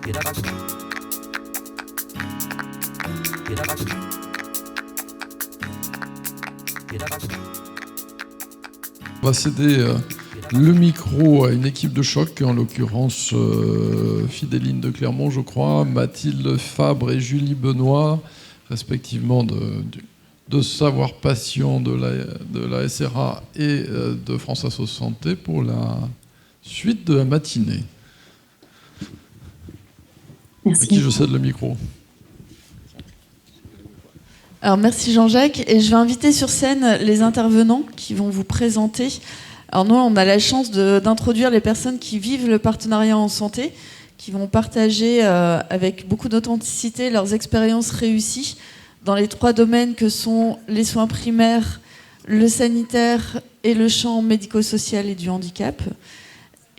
On va céder le micro à une équipe de choc, en l'occurrence Fidéline de Clermont, je crois, Mathilde Fabre et Julie Benoît, respectivement de Savoir Passion de la SRA et de France Asso Santé pour la suite de la matinée. Merci. À qui je cède le micro. Alors merci Jean-Jacques, et je vais inviter sur scène les intervenants qui vont vous présenter. Alors nous, on a la chance d'introduire les personnes qui vivent le partenariat en santé, qui vont partager avec beaucoup d'authenticité leurs expériences réussies dans les 3 domaines que sont les soins primaires, le sanitaire et le champ médico-social et du handicap.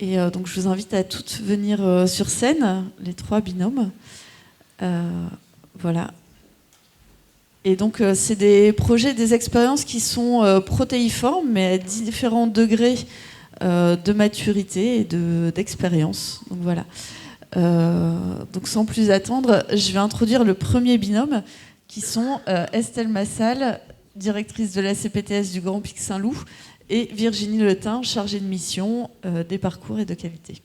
Et donc je vous invite à toutes venir sur scène, les 3 binômes. Voilà. Et donc, c'est des projets, des expériences qui sont protéiformes, mais à différents degrés de maturité et d'expérience. Donc voilà. Donc sans plus attendre, je vais introduire le premier binôme, qui sont Estelle Massal, directrice de la CPTS du Grand Pic Saint-Loup, et Virginie Letin, chargée de mission des parcours et de qualité.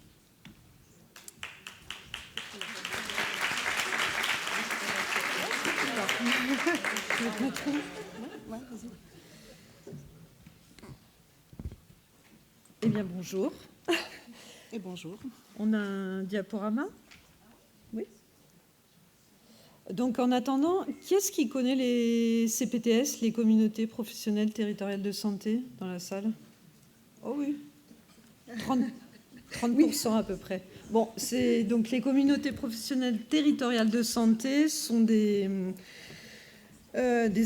Eh bien, bonjour. Et bonjour. On a un diaporama ? Oui. Donc, en attendant, qui est-ce qui connaît les CPTS, les communautés professionnelles territoriales de santé, dans la salle ? Oh oui. 30% à peu près. Bon, c'est donc les communautés professionnelles territoriales de santé sont des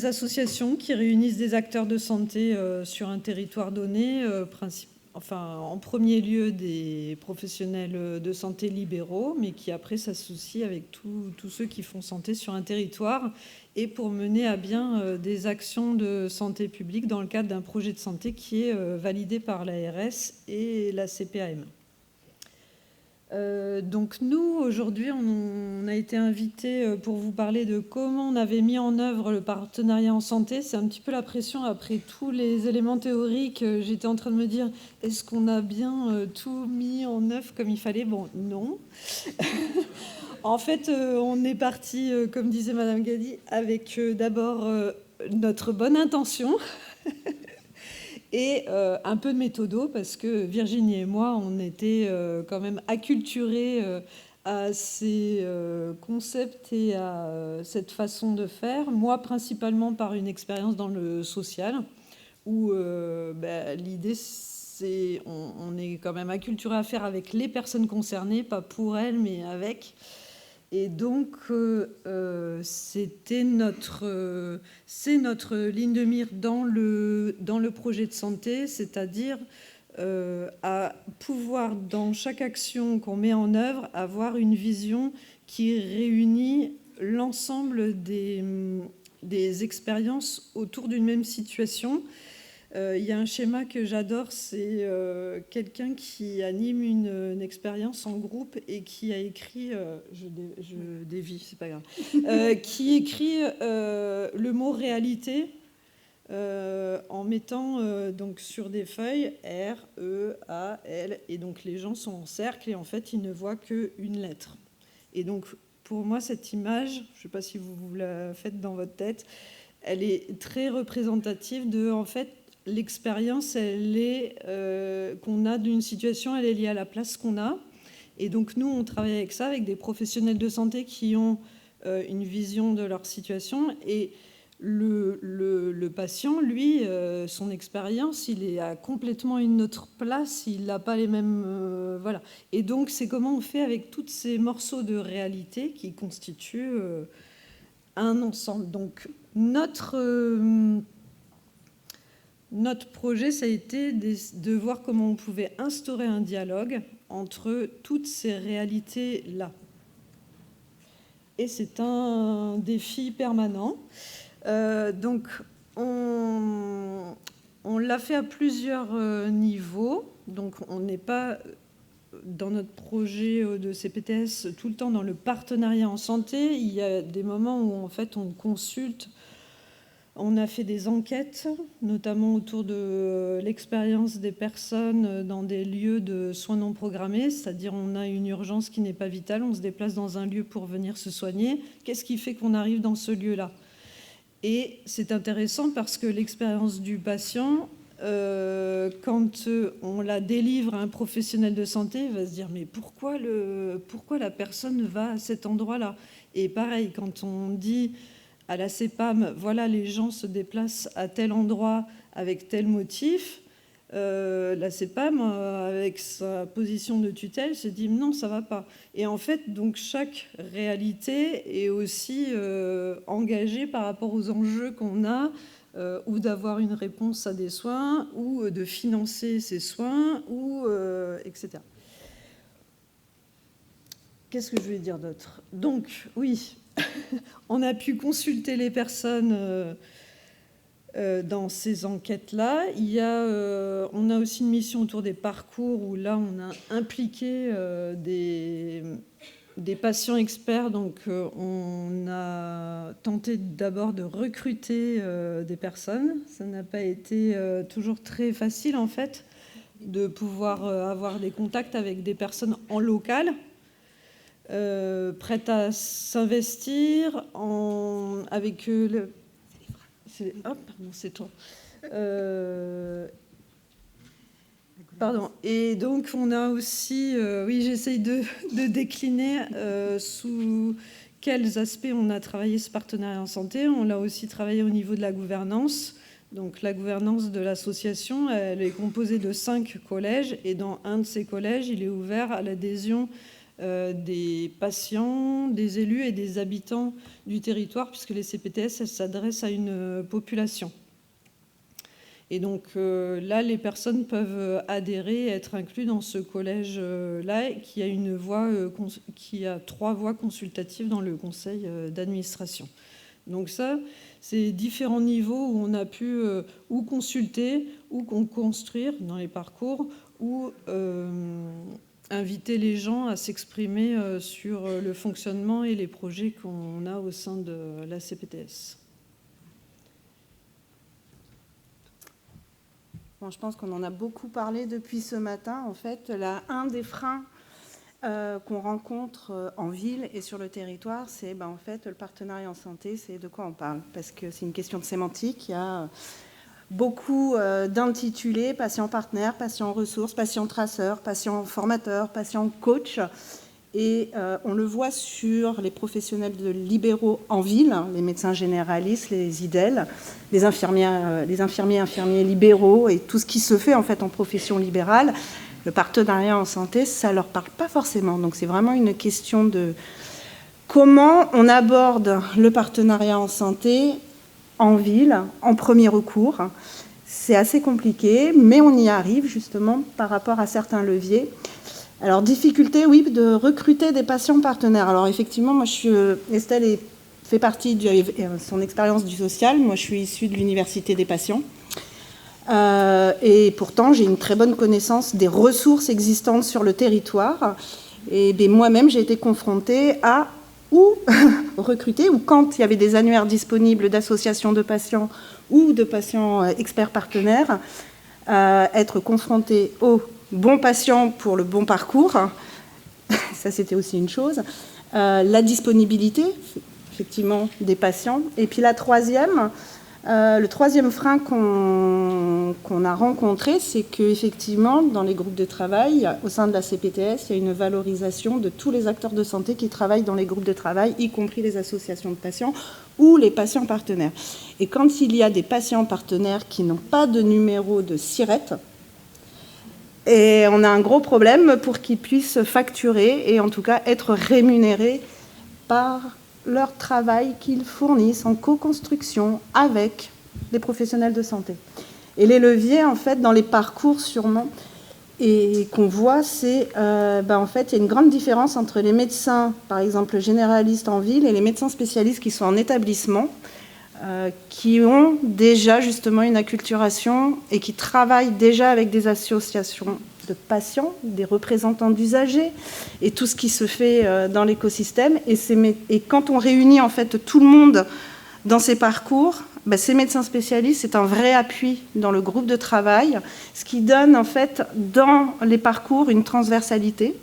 associations qui réunissent des acteurs de santé sur un territoire donné, en premier lieu des professionnels de santé libéraux, mais qui après s'associent avec tous ceux qui font santé sur un territoire, et pour mener à bien des actions de santé publique dans le cadre d'un projet de santé qui est validé par l'ARS et la CPAM. Donc nous, aujourd'hui, on a été invités pour vous parler de comment on avait mis en œuvre le partenariat en santé. C'est un petit peu la pression après tous les éléments théoriques. J'étais en train de me dire, est-ce qu'on a bien tout mis en œuvre comme il fallait ? Bon, non. En fait, on est parti, comme disait Madame Gadi, avec d'abord notre bonne intention et un peu de méthodo, parce que Virginie et moi, on était quand même acculturés à ces concepts et à cette façon de faire. Moi, principalement par une expérience dans le social, où l'idée, c'est on est quand même acculturé à faire avec les personnes concernées, pas pour elles, mais avec. Et donc, c'est notre ligne de mire dans le projet de santé, c'est-à-dire à pouvoir, dans chaque action qu'on met en œuvre, avoir une vision qui réunit l'ensemble des expériences autour d'une même situation. Il y a un schéma que j'adore, c'est quelqu'un qui anime une expérience en groupe et qui a écrit, je dévie, c'est pas grave, qui écrit le mot réalité en mettant donc sur des feuilles R, E, A, L, et donc les gens sont en cercle et en fait ils ne voient qu'une lettre. Et donc pour moi cette image, je ne sais pas si vous la faites dans votre tête, elle est très représentative de en fait l'expérience, elle est qu'on a d'une situation, elle est liée à la place qu'on a. Et donc nous, on travaille avec ça, avec des professionnels de santé qui ont une vision de leur situation. Et le patient, lui, son expérience, il est à complètement une autre place, il n'a pas les mêmes... voilà. Et donc, c'est comment on fait avec tous ces morceaux de réalité qui constituent un ensemble. Donc, notre projet, ça a été de voir comment on pouvait instaurer un dialogue entre toutes ces réalités-là. Et c'est un défi permanent. Donc, on l'a fait à plusieurs niveaux. Donc, on n'est pas dans notre projet de CPTS tout le temps dans le partenariat en santé. Il y a des moments où en fait on consulte. On a fait des enquêtes, notamment autour de l'expérience des personnes dans des lieux de soins non programmés, c'est-à-dire on a une urgence qui n'est pas vitale, on se déplace dans un lieu pour venir se soigner. Qu'est-ce qui fait qu'on arrive dans ce lieu-là ? Et c'est intéressant parce que l'expérience du patient, quand on la délivre à un professionnel de santé, il va se dire « mais pourquoi la personne va à cet endroit-là ?» Et pareil, quand on dit à la CEPAM, voilà, les gens se déplacent à tel endroit avec tel motif, la CEPAM, avec sa position de tutelle, se dit non, ça ne va pas. Et en fait, donc, chaque réalité est aussi engagée par rapport aux enjeux qu'on a, ou d'avoir une réponse à des soins, ou de financer ces soins, ou etc. Qu'est-ce que je voulais dire d'autre ? Donc, oui, on a pu consulter les personnes dans ces enquêtes-là. On a aussi une mission autour des parcours où là, on a impliqué des patients experts. Donc, on a tenté d'abord de recruter des personnes. Ça n'a pas été toujours très facile, en fait, de pouvoir avoir des contacts avec des personnes en local. Prête à s'investir avec c'est toi. Pardon. Et donc on a aussi, oui, j'essaye de décliner sous quels aspects on a travaillé ce partenariat en santé. On l'a aussi travaillé au niveau de la gouvernance. Donc la gouvernance de l'association, elle est composée de 5 collèges, et dans un de ces collèges, il est ouvert à l'adhésion des patients, des élus et des habitants du territoire, puisque les CPTS s'adressent à une population. Et donc là, les personnes peuvent adhérer et être inclus dans ce collège-là, qui a 3 voix consultatives dans le conseil d'administration. Donc ça, c'est différents niveaux où on a pu ou consulter, ou construire dans les parcours, ou inviter les gens à s'exprimer sur le fonctionnement et les projets qu'on a au sein de la CPTS. Bon, je pense qu'on en a beaucoup parlé depuis ce matin. En fait, un des freins qu'on rencontre en ville et sur le territoire, c'est en fait, le partenariat en santé, c'est de quoi on parle. Parce que c'est une question de sémantique. Il y a beaucoup d'intitulés, patient partenaire, patient ressources, patient traceur, patient formateur, patient coach. Et on le voit sur les professionnels libéraux en ville, les médecins généralistes, les IDEL, les infirmiers libéraux et tout ce qui se fait en fait en profession libérale. Le partenariat en santé, ça ne leur parle pas forcément. Donc c'est vraiment une question de comment on aborde le partenariat en santé en ville, en premier recours. C'est assez compliqué, mais on y arrive justement par rapport à certains leviers. Alors, difficulté, oui, de recruter des patients partenaires. Alors, effectivement, moi, Estelle fait partie de son expérience du social. Moi, je suis issue de l'Université des patients. Et pourtant, j'ai une très bonne connaissance des ressources existantes sur le territoire. Et moi-même, j'ai été confrontée à ou recruter, ou quand il y avait des annuaires disponibles d'associations de patients ou de patients experts partenaires, être confrontés aux bons patients pour le bon parcours, ça c'était aussi une chose, la disponibilité, effectivement, des patients. Et puis le troisième frein qu'on a rencontré, c'est qu'effectivement, dans les groupes de travail, au sein de la CPTS, il y a une valorisation de tous les acteurs de santé qui travaillent dans les groupes de travail, y compris les associations de patients ou les patients partenaires. Et quand il y a des patients partenaires qui n'ont pas de numéro de SIRET, et on a un gros problème pour qu'ils puissent facturer et en tout cas être rémunérés par leur travail qu'ils fournissent en co-construction avec les professionnels de santé. Et les leviers, en fait, dans les parcours sûrement, et qu'on voit, c'est en fait, il y a une grande différence entre les médecins, par exemple généralistes en ville, et les médecins spécialistes qui sont en établissement, qui ont déjà justement une acculturation et qui travaillent déjà avec des associations de patients, des représentants d'usagers et tout ce qui se fait dans l'écosystème. Et quand on réunit en fait tout le monde dans ces parcours, ces médecins spécialistes, c'est un vrai appui dans le groupe de travail, ce qui donne en fait dans les parcours une transversalité,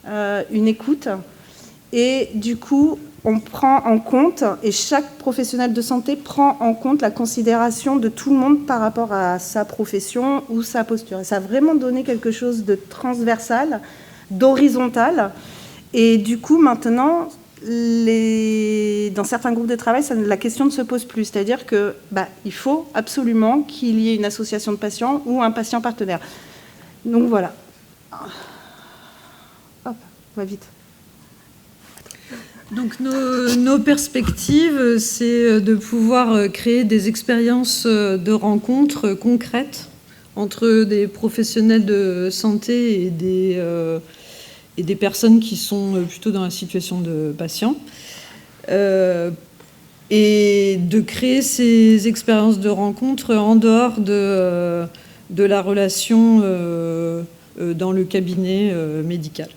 une écoute, et du coup on prend en compte, et chaque professionnel de santé prend en compte la considération de tout le monde par rapport à sa profession ou sa posture. Et ça a vraiment donné quelque chose de transversal, d'horizontal, et du coup maintenant, dans certains groupes de travail, la question ne se pose plus. C'est-à-dire qu'il faut absolument qu'il y ait une association de patients ou un patient partenaire. Donc voilà. Hop, on va vite. Donc nos perspectives, c'est de pouvoir créer des expériences de rencontres concrètes entre des professionnels de santé et des personnes qui sont plutôt dans la situation de patients, et de créer ces expériences de rencontre en dehors de la relation dans le cabinet médical.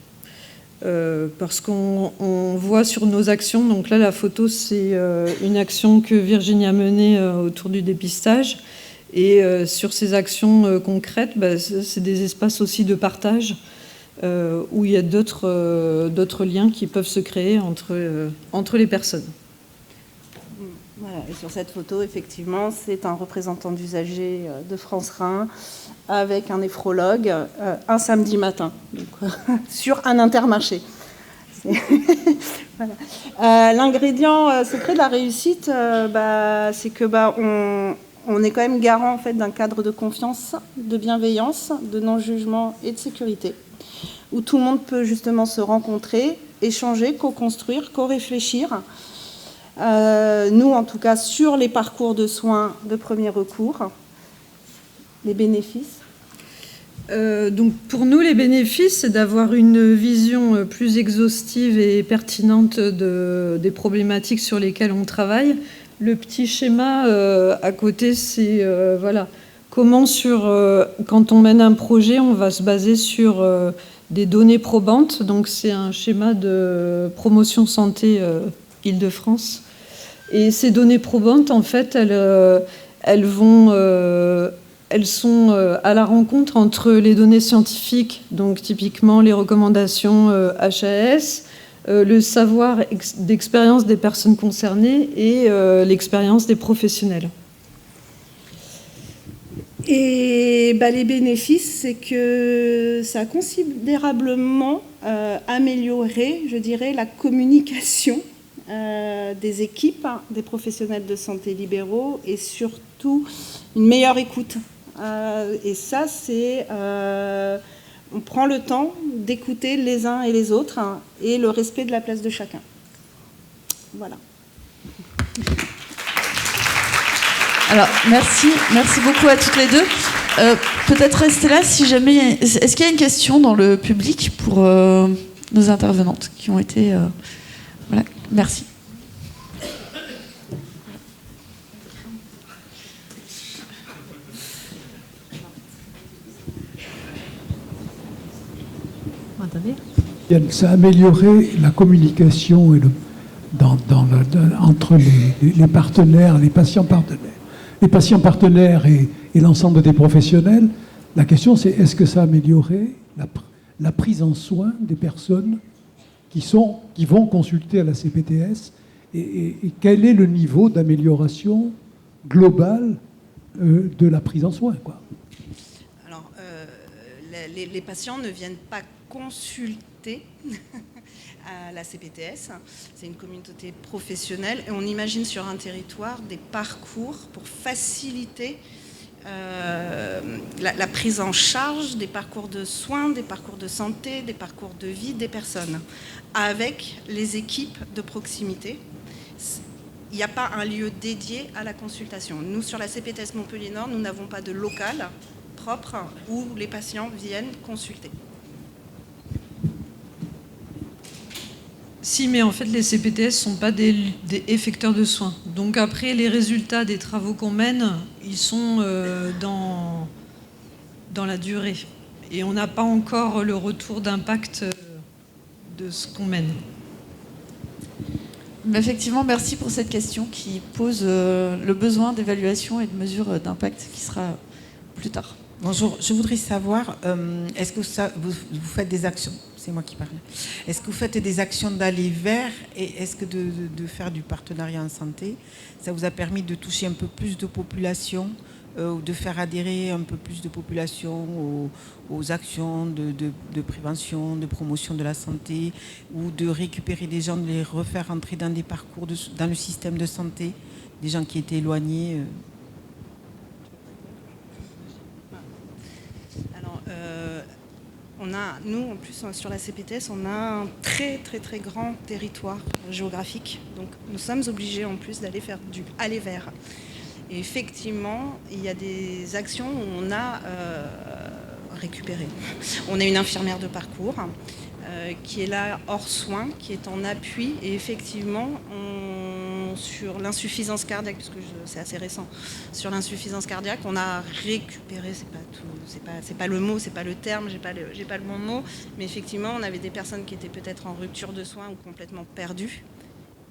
Parce qu'on voit sur nos actions, donc là la photo c'est une action que Virginie a menée autour du dépistage, et sur ces actions concrètes, c'est des espaces aussi de partage, où il y a d'autres liens qui peuvent se créer entre les personnes. Voilà, et sur cette photo, effectivement, c'est un représentant d'usagers de France Rhin avec un néphrologue un samedi matin, donc, sur un Intermarché. Voilà. L'ingrédient secret de la réussite, c'est que on est quand même garant en fait, d'un cadre de confiance, de bienveillance, de non-jugement et de sécurité, où tout le monde peut justement se rencontrer, échanger, co-construire, co-réfléchir. Nous, en tout cas, sur les parcours de soins de premier recours, les bénéfices. Donc pour nous, les bénéfices, c'est d'avoir une vision plus exhaustive et pertinente des problématiques sur lesquelles on travaille. Le petit schéma à côté, c'est voilà, comment quand on mène un projet, on va se baser sur des données probantes. Donc c'est un schéma de promotion santé Île-de-France. Et ces données probantes, en fait, elles sont à la rencontre entre les données scientifiques, donc typiquement les recommandations HAS, le savoir d'expérience des personnes concernées et l'expérience des professionnels. Et les bénéfices, c'est que ça a considérablement amélioré, je dirais, la communication des équipes, des professionnels de santé libéraux, et surtout une meilleure écoute. Et ça, c'est... on prend le temps d'écouter les uns et les autres, et le respect de la place de chacun. Voilà. Alors, merci beaucoup à toutes les deux. Peut-être rester là si jamais... Est-ce qu'il y a une question dans le public pour nos intervenantes qui ont été... Voilà, merci. Ça a amélioré la communication et entre les partenaires, les patients partenaires. Les patients partenaires et l'ensemble des professionnels. La question, c'est est-ce que ça a amélioré la prise en soin des personnes qui vont consulter à la CPTS, et quel est le niveau d'amélioration globale de la prise en soin, quoi. Alors, les patients ne viennent pas consulter à la CPTS. C'est une communauté professionnelle, et on imagine sur un territoire des parcours pour faciliter la prise en charge des parcours de soins, des parcours de santé, des parcours de vie des personnes, avec les équipes de proximité. Il n'y a pas un lieu dédié à la consultation. Nous, sur la CPTS Montpellier-Nord, nous n'avons pas de local propre où les patients viennent consulter. Si, mais en fait, les CPTS ne sont pas des effecteurs de soins. Donc après, les résultats des travaux qu'on mène, ils sont dans la durée. et on n'a pas encore le retour d'impact de ce qu'on mène. Effectivement, merci pour cette question qui pose le besoin d'évaluation et de mesures d'impact qui sera plus tard. Bonjour, je voudrais savoir, est-ce que vous faites des actions, c'est moi qui parle, est-ce que vous faites des actions d'aller vers, et est-ce que de faire du partenariat en santé, ça vous a permis de toucher un peu plus de population, ou de faire adhérer un peu plus de population aux actions de prévention, de promotion de la santé, ou de récupérer des gens, de les refaire entrer dans des parcours, dans le système de santé, des gens qui étaient éloignés Alors, nous, en plus, sur la CPTS, on a un très, très, très grand territoire géographique. Donc, nous sommes obligés, en plus, d'aller faire du aller vers. Et effectivement, il y a des actions où on a récupéré. On a une infirmière de parcours qui est là hors soins, qui est en appui. Et effectivement, sur l'insuffisance cardiaque, parce que c'est assez récent, sur l'insuffisance cardiaque, on a récupéré, c'est pas le mot, c'est pas le terme, j'ai pas le bon mot, mais effectivement, on avait des personnes qui étaient peut-être en rupture de soins ou complètement perdues.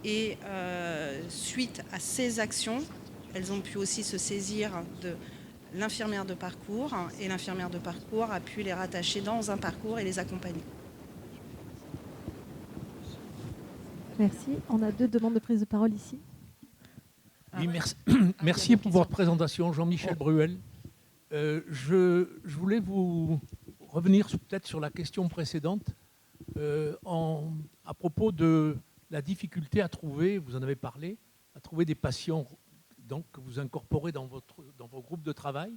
Et suite à ces actions, elles ont pu aussi se saisir de l'infirmière de parcours, et l'infirmière de parcours a pu les rattacher dans un parcours et les accompagner. Merci. On a 2 demandes de prise de parole ici. Oui, merci. Merci pour votre présentation, Jean-Michel Bruel. Je voulais vous revenir peut-être sur la question précédente à propos de la difficulté à trouver, vous en avez parlé, à trouver des patients donc, que vous incorporez dans vos groupes de travail.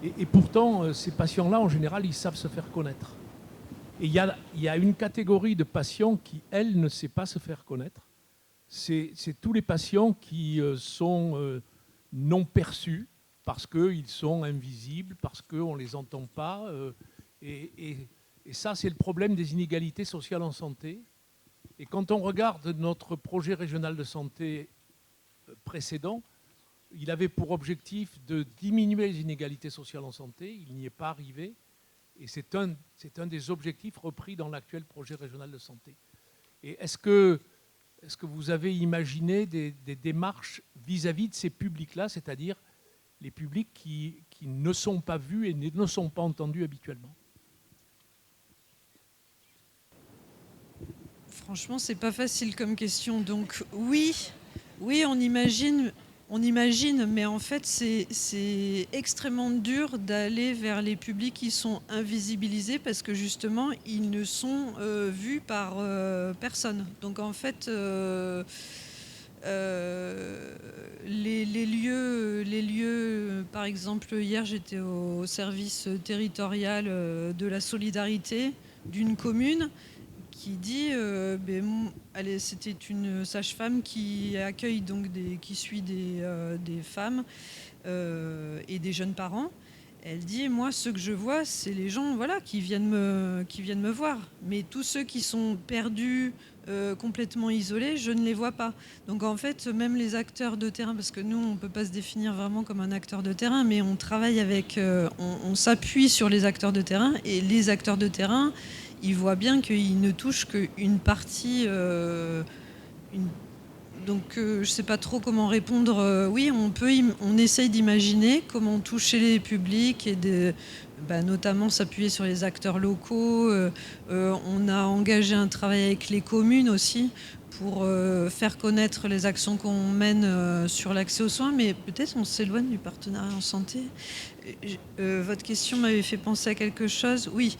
Et pourtant, ces patients-là, en général, ils savent se faire connaître. Et il y a une catégorie de patients qui, elle, ne sait pas se faire connaître. C'est tous les patients qui sont non perçus parce qu'ils sont invisibles, parce qu'on ne les entend pas. Et ça, c'est le problème des inégalités sociales en santé. Et quand on regarde notre projet régional de santé précédent, il avait pour objectif de diminuer les inégalités sociales en santé. Il n'y est pas arrivé. Et c'est un des objectifs repris dans l'actuel projet régional de santé. Et est-ce que vous avez imaginé des démarches vis-à-vis de ces publics-là, c'est-à-dire les publics qui ne sont pas vus et ne sont pas entendus habituellement? Franchement, c'est pas facile comme question. Donc oui, on imagine, mais en fait, c'est extrêmement dur d'aller vers les publics qui sont invisibilisés parce que justement, ils ne sont vus par personne. Donc en fait, les lieux, par exemple, hier, j'étais au service territorial de la solidarité d'une commune qui dit, c'était une sage-femme qui accueille donc qui suit des femmes et des jeunes parents. Elle dit, moi, ce que je vois, c'est les gens, voilà, qui viennent me voir. Mais tous ceux qui sont perdus, complètement isolés, je ne les vois pas. Donc en fait, même les acteurs de terrain, parce que nous, on ne peut pas se définir vraiment comme un acteur de terrain, mais on travaille avec, on s'appuie sur les acteurs de terrain, et les acteurs de terrain, ils voient bien qu'ils ne touchent qu'une partie. Donc je ne sais pas trop comment répondre. Oui, on essaye d'imaginer comment toucher les publics et notamment s'appuyer sur les acteurs locaux. On a engagé un travail avec les communes aussi pour faire connaître les actions qu'on mène sur l'accès aux soins, mais peut-être on s'éloigne du partenariat en santé. Votre question m'avait fait penser à quelque chose. Oui,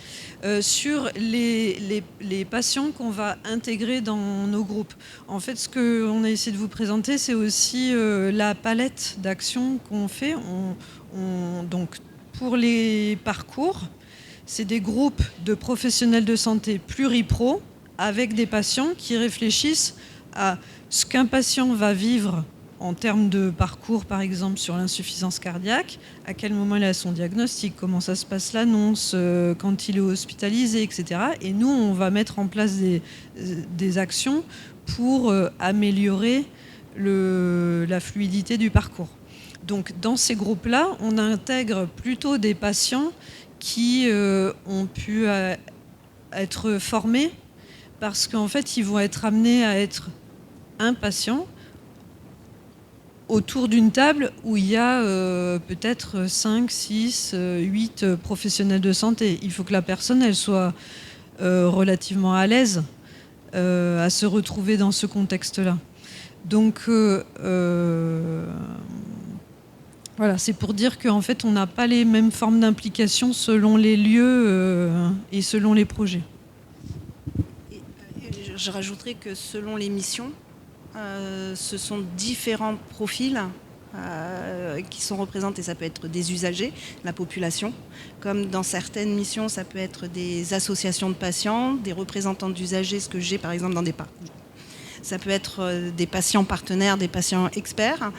sur les patients qu'on va intégrer dans nos groupes. En fait, ce qu'on a essayé de vous présenter, c'est aussi la palette d'actions qu'on fait. Donc, pour les parcours, c'est des groupes de professionnels de santé pluripro avec des patients qui réfléchissent à ce qu'un patient va vivre en termes de parcours, par exemple, sur l'insuffisance cardiaque, à quel moment il a son diagnostic, comment ça se passe l'annonce, quand il est hospitalisé, etc. Et nous, on va mettre en place des actions pour améliorer la fluidité du parcours. Donc, dans ces groupes-là, on intègre plutôt des patients qui ont pu être formés, parce qu'en fait, ils vont être amenés à être un patient autour d'une table où il y a peut-être 5, 6, 8 professionnels de santé. Il faut que la personne elle soit relativement à l'aise à se retrouver dans ce contexte-là. Donc voilà, c'est pour dire qu'en fait, on n'a pas les mêmes formes d'implication selon les lieux et selon les projets. Je rajouterais que selon les missions, ce sont différents profils qui sont représentés. Ça peut être des usagers, la population, comme dans certaines missions, ça peut être des associations de patients, des représentants d'usagers, ce que j'ai par exemple dans des parcours. Ça peut être des patients partenaires, des patients experts.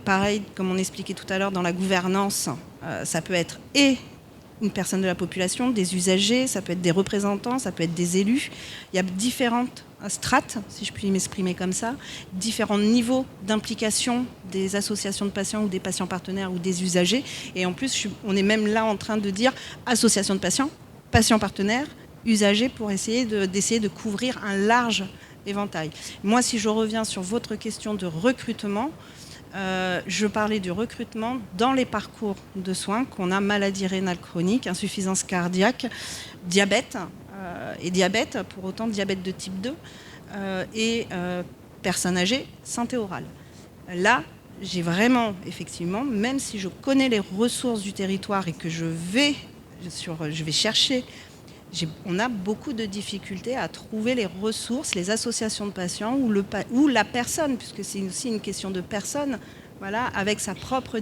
Pareil, comme on expliquait tout à l'heure, dans la gouvernance, ça peut être une personne de la population, des usagers, ça peut être des représentants, ça peut être des élus. Il y a différentes strates, si je puis m'exprimer comme ça, différents niveaux d'implication des associations de patients ou des patients partenaires ou des usagers. Et en plus, on est même là en train de dire association de patients, patients partenaires, usagers, pour essayer de couvrir un large éventail. Moi, si je reviens sur votre question de recrutement, je parlais du recrutement dans les parcours de soins qu'on a maladie rénale chronique, insuffisance cardiaque, diabète, et diabète, pour autant diabète de type 2, et personnes âgées, santé orale. Là, j'ai vraiment, effectivement, même si je connais les ressources du territoire et que je vais chercher, on a beaucoup de difficultés à trouver les ressources, les associations de patients ou la personne, puisque c'est aussi une question de personne, voilà, avec sa propre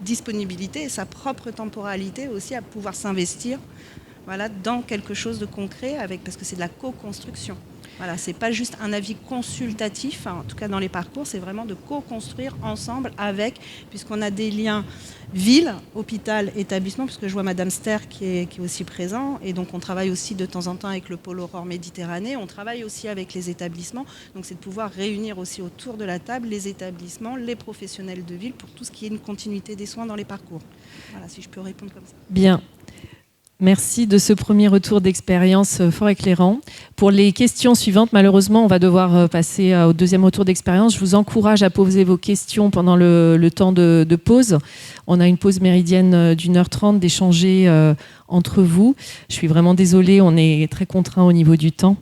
disponibilité et sa propre temporalité aussi à pouvoir s'investir, voilà, dans quelque chose de concret, parce que c'est de la co-construction. Voilà, c'est pas juste un avis consultatif, en tout cas dans les parcours, c'est vraiment de co-construire ensemble avec, puisqu'on a des liens ville, hôpital, établissement, puisque je vois Madame Ster qui est aussi présent, et donc on travaille aussi de temps en temps avec le pôle Aurore Méditerranée, on travaille aussi avec les établissements, donc c'est de pouvoir réunir aussi autour de la table les établissements, les professionnels de ville, pour tout ce qui est une continuité des soins dans les parcours. Voilà, si je peux répondre comme ça. Bien. Merci de ce premier retour d'expérience fort éclairant. Pour les questions suivantes, malheureusement, on va devoir passer au deuxième retour d'expérience. Je vous encourage à poser vos questions pendant le temps de pause. On a une pause méridienne d'1h30 d'échanger entre vous. Je suis vraiment désolée, on est très contraint au niveau du temps.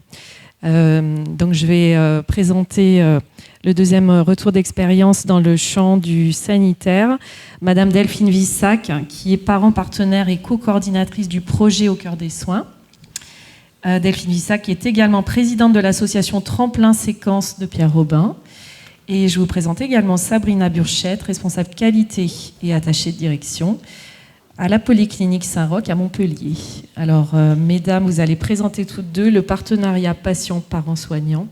Donc je vais présenter le deuxième retour d'expérience dans le champ du sanitaire. Madame Delphine Vissac, qui est parent partenaire et co-coordinatrice du projet Au cœur des soins. Delphine Vissac est également présidente de l'association Tremplin Séquence de Pierre Robin. Et je vous présente également Sabrina Burchette, responsable qualité et attachée de direction à la Polyclinique Saint-Roch à Montpellier. Alors, mesdames, vous allez présenter toutes deux le partenariat patient-parent-soignant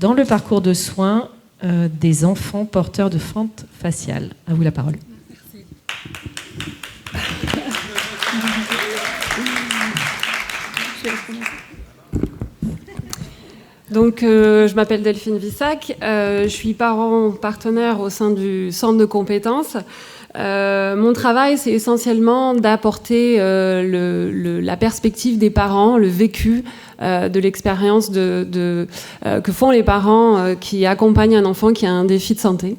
dans le parcours de soins des enfants porteurs de fente faciale. À vous la parole. Merci. Donc, je m'appelle Delphine Vissac, je suis parent partenaire au sein du centre de compétences. Mon travail, c'est essentiellement d'apporter la perspective des parents, le vécu de l'expérience que font les parents qui accompagnent un enfant qui a un défi de santé.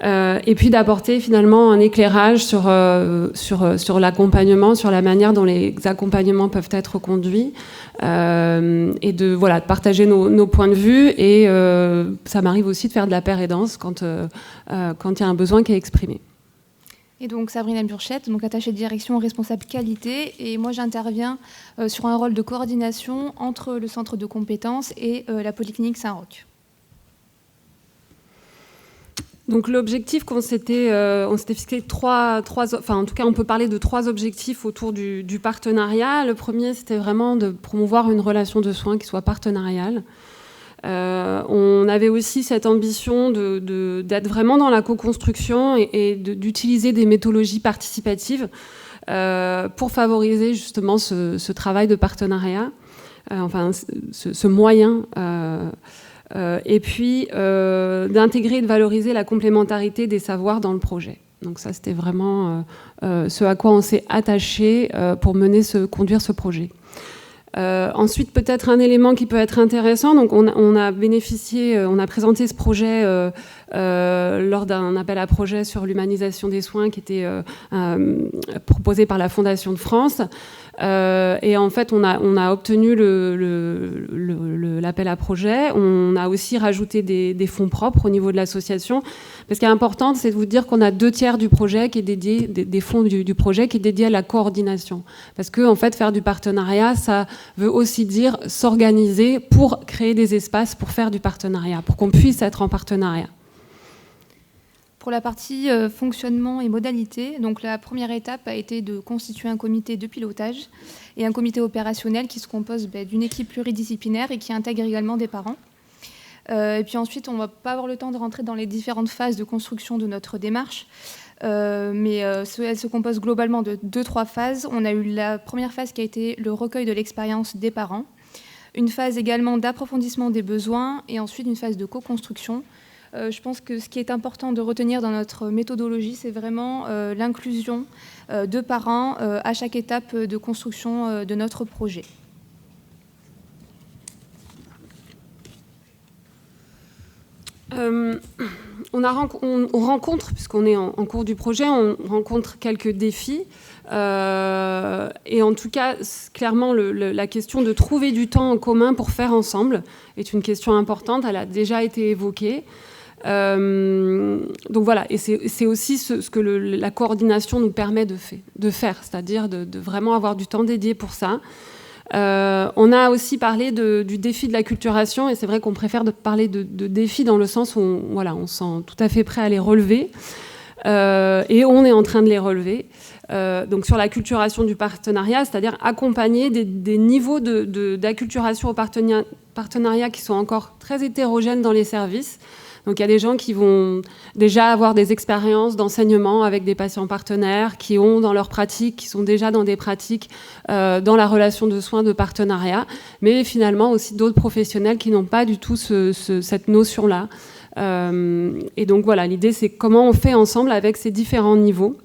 Et puis d'apporter finalement un éclairage sur l'accompagnement, sur la manière dont les accompagnements peuvent être conduits, et de partager nos points de vue. Et ça m'arrive aussi de faire de la paire-aidance quand il y a un besoin qui est exprimé. Et donc Sabrina Burchette, donc attachée de direction responsable qualité, et moi j'interviens sur un rôle de coordination entre le centre de compétences et la Polyclinique Saint-Roch. Donc l'objectif on s'était fixé en tout cas on peut parler de 3 objectifs autour du partenariat. Le premier, c'était vraiment de promouvoir une relation de soins qui soit partenariale. On avait aussi cette ambition d'être vraiment dans la co-construction et d'utiliser des méthodologies participatives pour favoriser justement ce travail de partenariat, ce moyen, et puis d'intégrer et de valoriser la complémentarité des savoirs dans le projet. Donc ça, c'était vraiment ce à quoi on s'est attaché pour conduire ce projet. Ensuite, peut-être un élément qui peut être intéressant. Donc, on a présenté ce projet lors d'un appel à projet sur l'humanisation des soins qui était proposé par la Fondation de France. Et en fait, on a obtenu l'appel à projet. On a aussi rajouté des fonds propres au niveau de l'association. Mais ce qui est important, c'est de vous dire qu'on a 2/3 du projet qui est dédié, des fonds du projet qui est dédié à la coordination. Parce que, en fait, faire du partenariat, ça veut aussi dire s'organiser pour créer des espaces pour faire du partenariat, pour qu'on puisse être en partenariat. Pour la partie fonctionnement et modalité, donc la première étape a été de constituer un comité de pilotage et un comité opérationnel qui se compose d'une équipe pluridisciplinaire et qui intègre également des parents. Et puis ensuite, on ne va pas avoir le temps de rentrer dans les différentes phases de construction de notre démarche, mais elle se compose globalement de 2-3 phases. On a eu la première phase qui a été le recueil de l'expérience des parents, une phase également d'approfondissement des besoins et ensuite une phase de co-construction. Je pense que ce qui est important de retenir dans notre méthodologie, c'est vraiment l'inclusion de parents à chaque étape de construction de notre projet. On rencontre, puisqu'on est en cours du projet, on rencontre quelques défis. Et en tout cas, clairement, la question de trouver du temps en commun pour faire ensemble est une question importante. Elle a déjà été évoquée. Donc voilà, et c'est aussi ce que la coordination nous permet de faire, c'est-à-dire de vraiment avoir du temps dédié pour ça. On a aussi parlé du défi de l'acculturation, et c'est vrai qu'on préfère parler de défis dans le sens où on se sent tout à fait prêt à les relever, et on est en train de les relever. Donc sur l'acculturation du partenariat, c'est-à-dire accompagner des niveaux d'acculturation au partenariat qui sont encore très hétérogènes dans les services. Donc il y a des gens qui vont déjà avoir des expériences d'enseignement avec des patients partenaires, qui ont dans leur pratique, qui sont déjà dans des pratiques dans la relation de soins de partenariat, mais finalement aussi d'autres professionnels qui n'ont pas du tout cette notion-là. Et donc voilà, l'idée c'est comment on fait ensemble avec ces différents niveaux.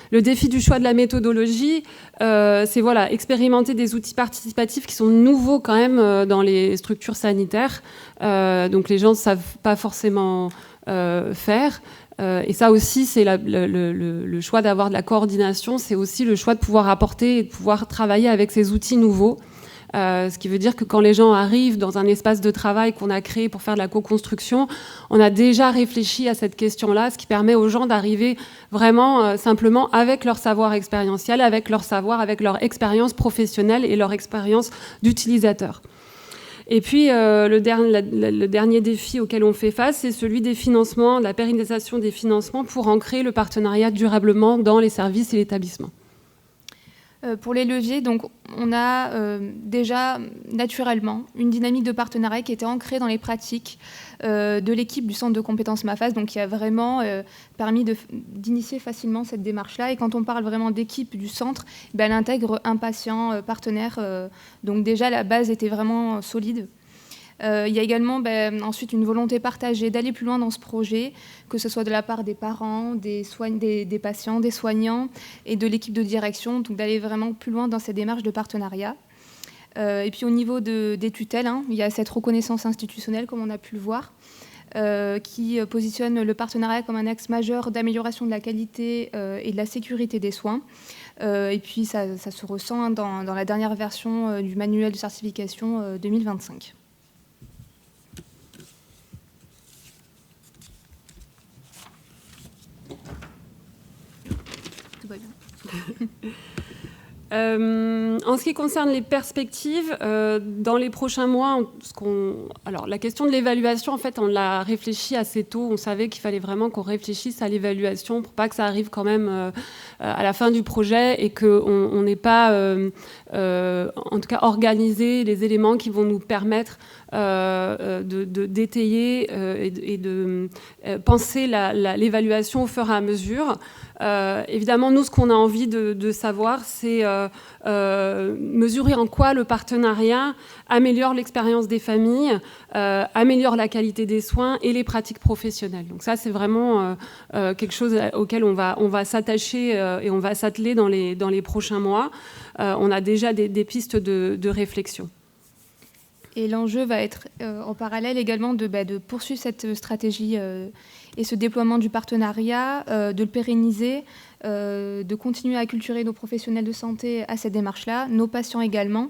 Le défi du choix de la méthodologie, c'est expérimenter des outils participatifs qui sont nouveaux quand même dans les structures sanitaires. Donc les gens ne savent pas forcément faire. Et ça aussi, c'est le choix d'avoir de la coordination. C'est aussi le choix de pouvoir apporter et de pouvoir travailler avec ces outils nouveaux. Ce qui veut dire que quand les gens arrivent dans un espace de travail qu'on a créé pour faire de la co-construction, on a déjà réfléchi à cette question-là, ce qui permet aux gens d'arriver vraiment simplement avec leur savoir expérientiel, avec leur savoir, avec leur expérience professionnelle et leur expérience d'utilisateur. Et puis, le dernier défi auquel on fait face, c'est celui des financements, de la pérennisation des financements pour ancrer le partenariat durablement dans les services et l'établissement. Pour les leviers, donc, on a déjà naturellement une dynamique de partenariat qui était ancrée dans les pratiques de l'équipe du centre de compétences MAFAS, donc qui a vraiment permis d'initier facilement cette démarche-là. Et quand on parle vraiment d'équipe du centre, elle intègre un patient partenaire. Donc déjà, la base était vraiment solide. Il y a également ensuite une volonté partagée d'aller plus loin dans ce projet, que ce soit de la part des parents, des patients, des soignants et de l'équipe de direction, donc d'aller vraiment plus loin dans ces démarches de partenariat. Et puis au niveau des tutelles, il y a cette reconnaissance institutionnelle, comme on a pu le voir, qui positionne le partenariat comme un axe majeur d'amélioration de la qualité et de la sécurité des soins. Et puis ça se ressent dans la dernière version du manuel de certification 2025. En ce qui concerne les perspectives, dans les prochains mois, alors la question de l'évaluation, en fait, on l'a réfléchi assez tôt. On savait qu'il fallait vraiment qu'on réfléchisse à l'évaluation pour pas que ça arrive quand même à la fin du projet et qu'on n'ait pas en tout cas organiser les éléments qui vont nous permettre d'étayer et de penser l'évaluation au fur et à mesure. Évidemment, nous, ce qu'on a envie de savoir, c'est mesurer en quoi le partenariat améliore l'expérience des familles, améliore la qualité des soins et les pratiques professionnelles. Donc ça, c'est vraiment quelque chose auquel on va s'attacher et on va s'atteler dans les prochains mois. On a déjà des pistes de réflexion. Et l'enjeu va être en parallèle également de poursuivre cette stratégie et ce déploiement du partenariat, de le pérenniser, de continuer à acculturer nos professionnels de santé à cette démarche-là, nos patients également,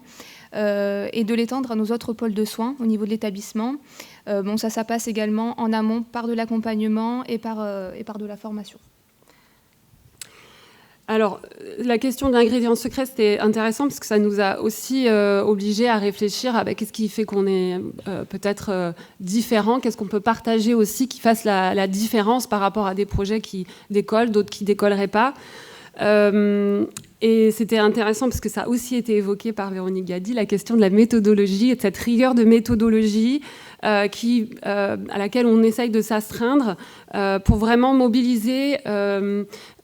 et de l'étendre à nos autres pôles de soins au niveau de l'établissement. Ça passe également en amont par de l'accompagnement et par de la formation. Alors, la question de l'ingrédient secret, c'était intéressant parce que ça nous a aussi obligés à réfléchir à qu'est-ce qui fait qu'on est peut-être différent, qu'est-ce qu'on peut partager aussi qui fasse la différence par rapport à des projets qui décollent, d'autres qui ne décolleraient pas. Et c'était intéressant parce que ça a aussi été évoqué par Véronique Gady, la question de la méthodologie et de cette rigueur de méthodologie à laquelle on essaye de s'astreindre pour vraiment mobiliser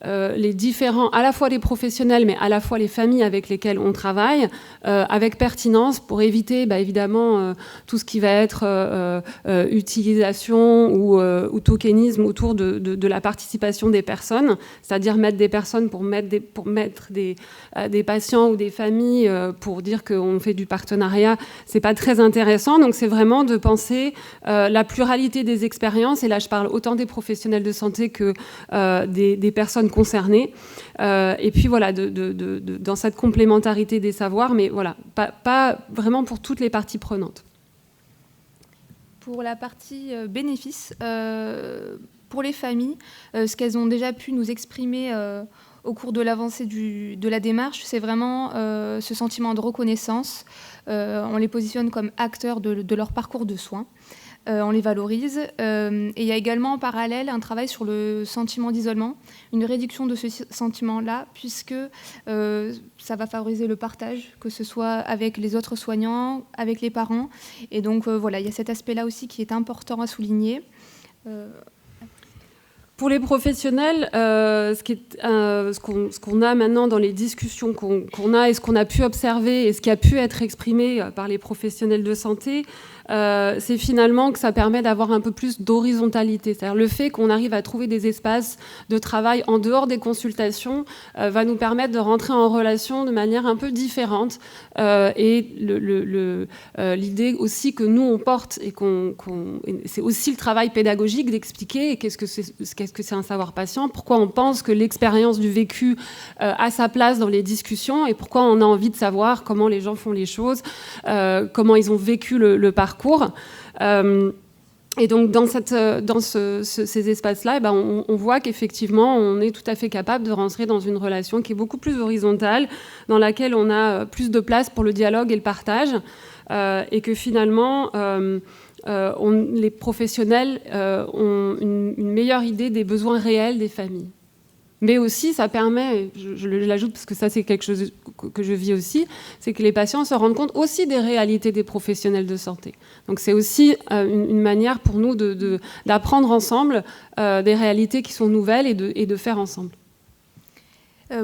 les différents, à la fois les professionnels, mais à la fois les familles avec lesquelles on travaille, avec pertinence pour éviter évidemment tout ce qui va être utilisation ou tokenisme autour de la participation des personnes, c'est-à-dire mettre des personnes pour mettre des patients ou des familles pour dire qu'on fait du partenariat, c'est pas très intéressant. Donc c'est vraiment de penser la pluralité des expériences, et là je parle autant des professionnels de santé que des personnes concernées, et puis voilà, dans cette complémentarité des savoirs, mais voilà, pas vraiment pour toutes les parties prenantes. Pour la partie bénéfices, pour les familles, ce qu'elles ont déjà pu nous exprimer au cours de l'avancée de la démarche, c'est vraiment ce sentiment de reconnaissance. On les positionne comme acteurs de leur parcours de soins. On les valorise. Et il y a également en parallèle un travail sur le sentiment d'isolement, une réduction de ce sentiment-là, puisque ça va favoriser le partage, que ce soit avec les autres soignants, avec les parents. Et donc voilà, il y a cet aspect-là aussi qui est important à souligner. Pour les professionnels, ce qu'on a maintenant dans les discussions qu'on a et ce qu'on a pu observer et ce qui a pu être exprimé par les professionnels de santé, c'est finalement que ça permet d'avoir un peu plus d'horizontalité. C'est-à-dire le fait qu'on arrive à trouver des espaces de travail en dehors des consultations va nous permettre de rentrer en relation de manière un peu différente. Et l'idée aussi que nous, on porte, et c'est aussi le travail pédagogique d'expliquer qu'est-ce que c'est un savoir patient, pourquoi on pense que l'expérience du vécu a sa place dans les discussions et pourquoi on a envie de savoir comment les gens font les choses, comment ils ont vécu le parcours. Et donc dans ces espaces-là, on voit qu'effectivement on est tout à fait capable de rentrer dans une relation qui est beaucoup plus horizontale, dans laquelle on a plus de place pour le dialogue et le partage, et que finalement les professionnels ont une meilleure idée des besoins réels des familles. Mais aussi, ça permet, je l'ajoute parce que ça c'est quelque chose que je vis aussi, c'est que les patients se rendent compte aussi des réalités des professionnels de santé. Donc c'est aussi une manière pour nous d'apprendre ensemble des réalités qui sont nouvelles et de faire ensemble.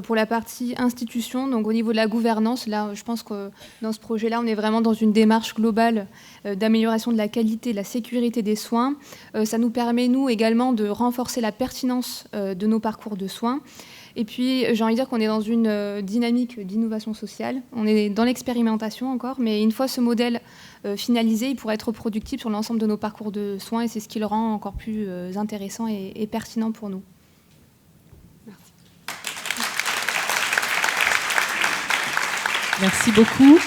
Pour la partie institution, donc au niveau de la gouvernance, là, je pense que dans ce projet-là, on est vraiment dans une démarche globale d'amélioration de la qualité, de la sécurité des soins. Ça nous permet, nous, également, de renforcer la pertinence de nos parcours de soins. Et puis, j'ai envie de dire qu'on est dans une dynamique d'innovation sociale. On est dans l'expérimentation encore, mais une fois ce modèle finalisé, il pourrait être reproductible sur l'ensemble de nos parcours de soins, et c'est ce qui le rend encore plus intéressant et pertinent pour nous. Merci beaucoup.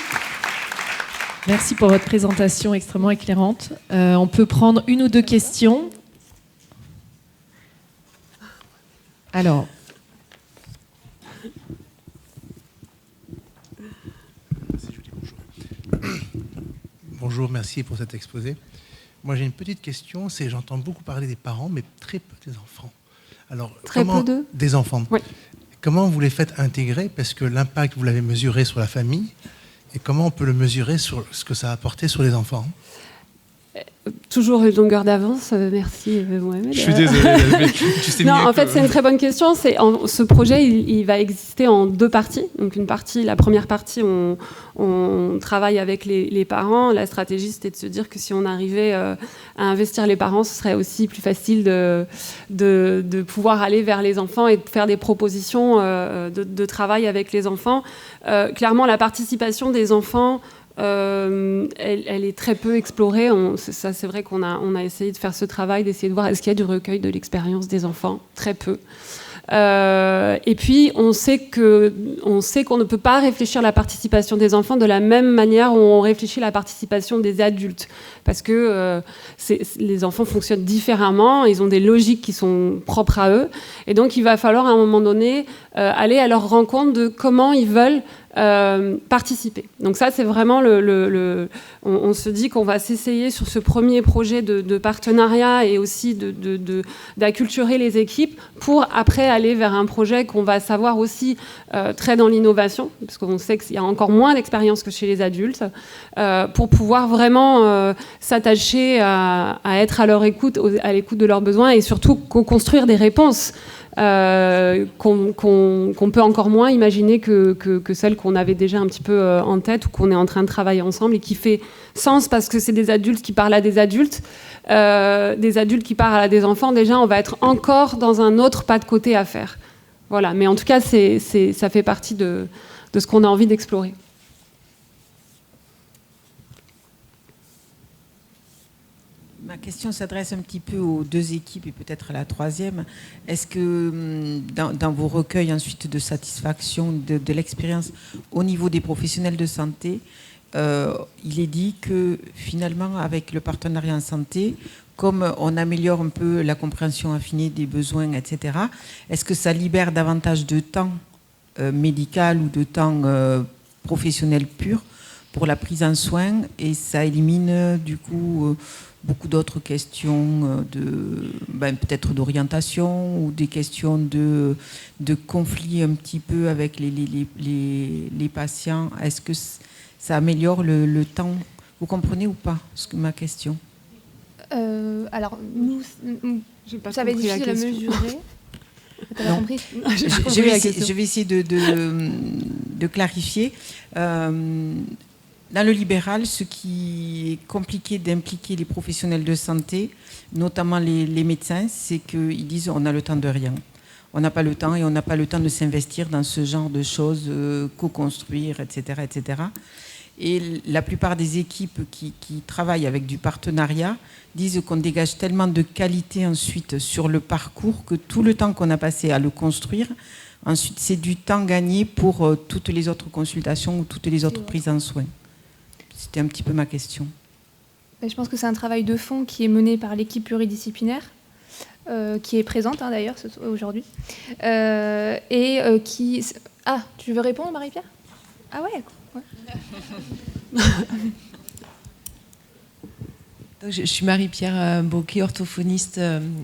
Merci pour votre présentation extrêmement éclairante. On peut prendre une ou deux questions. Alors. Bonjour, merci pour cet exposé. Moi, j'ai une petite question. J'entends beaucoup parler des parents, mais très peu des enfants. Alors, très peu de des enfants. Oui. comment vous les faites intégrer? Parce que l'impact, vous l'avez mesuré sur la famille, et comment on peut le mesurer sur ce que ça a apporté sur les enfants? Toujours une longueur d'avance, merci Mohamed. Je suis désolé. Non, en fait, c'est une très bonne question. Ce projet, il va exister en 2 parties. Donc la première partie, on travaille avec les parents. La stratégie, c'était de se dire que si on arrivait à investir les parents, ce serait aussi plus facile de pouvoir aller vers les enfants et de faire des propositions de travail avec les enfants. Clairement, la participation des enfants, elle est très peu explorée. Ça, c'est vrai qu'on a essayé de faire ce travail, d'essayer de voir est-ce qu'il y a du recueil de l'expérience des enfants. Très peu. Et puis, on sait qu'on ne peut pas réfléchir la participation des enfants de la même manière où on réfléchit la participation des adultes. Parce que les enfants fonctionnent différemment, ils ont des logiques qui sont propres à eux. Et donc, il va falloir à un moment donné aller à leur rencontre de comment ils veulent participer. Donc ça, c'est vraiment on se dit qu'on va s'essayer sur ce premier projet de partenariat et aussi d'acculturer les équipes pour après aller vers un projet qu'on va savoir aussi très dans l'innovation, parce qu'on sait qu'il y a encore moins d'expérience que chez les adultes, pour pouvoir vraiment s'attacher à être à leur écoute, à l'écoute de leurs besoins et surtout co-construire des réponses qu'on peut encore moins imaginer que celles qu'on avait déjà un petit peu en tête ou qu'on est en train de travailler ensemble et qui fait sens parce que c'est des adultes qui parlent à des adultes qui parlent à des enfants. Déjà, on va être encore dans un autre pas de côté à faire. Voilà. Mais en tout cas, ça fait partie de ce qu'on a envie d'explorer. Ma question s'adresse un petit peu aux 2 équipes et peut-être à la 3e. Est-ce que dans vos recueils ensuite de satisfaction de l'expérience au niveau des professionnels de santé, il est dit que finalement avec le partenariat en santé, comme on améliore un peu la compréhension affinée des besoins, etc., est-ce que ça libère davantage de temps médical ou de temps professionnel pur pour la prise en soin et ça élimine du coup beaucoup d'autres questions peut-être d'orientation ou des questions de conflit un petit peu avec les patients. Est-ce que ça améliore le temps? Vous comprenez ou pas ma question? Alors, ça va être difficile à mesurer. T'as pas compris? Je vais essayer de clarifier. Dans le libéral, ce qui est compliqué d'impliquer les professionnels de santé, notamment les médecins, c'est qu'ils disent on a le temps de rien. On n'a pas le temps et on n'a pas le temps de s'investir dans ce genre de choses, co-construire, etc., etc. Et la plupart des équipes qui travaillent avec du partenariat disent qu'on dégage tellement de qualité ensuite sur le parcours que tout le temps qu'on a passé à le construire, ensuite c'est du temps gagné pour toutes les autres consultations ou toutes les autres prises en soins. C'était un petit peu ma question. Je pense que c'est un travail de fond qui est mené par l'équipe pluridisciplinaire, qui est présente d'ailleurs aujourd'hui, qui... Ah, tu veux répondre, Marie-Pierre? Ah ouais. Je suis Marie-Pierre Bocquet, orthophoniste